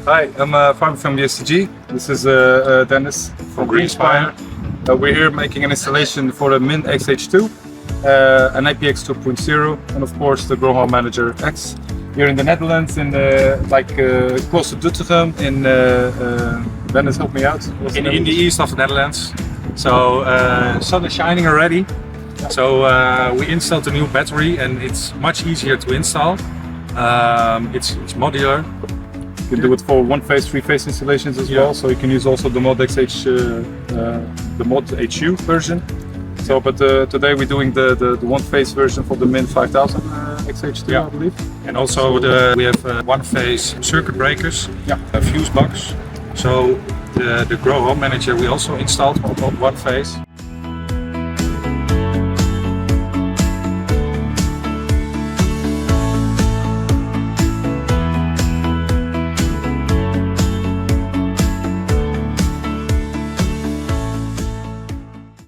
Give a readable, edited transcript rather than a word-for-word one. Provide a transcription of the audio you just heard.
Hi, I'm Fabio from ESTG. This is Dennis from Greenspire. We're here making an installation for the MIN-XH2, an APX 2.0, and of course the GroHomeManager-X. Here in the Netherlands, in close to Doetinchem, in Dennis, help me out. In the east of the Netherlands. So sun is shining already. So we installed a new battery, and it's much easier to install. It's modular. You can do it for one-phase, three-phase installations as well. So you can use also the MIN-XH2 version. So, but today we're doing the one-phase version for the MIN-XH2, I believe. And also we have one-phase circuit breakers, a fuse box. So the GroHomeManager we also installed on one phase.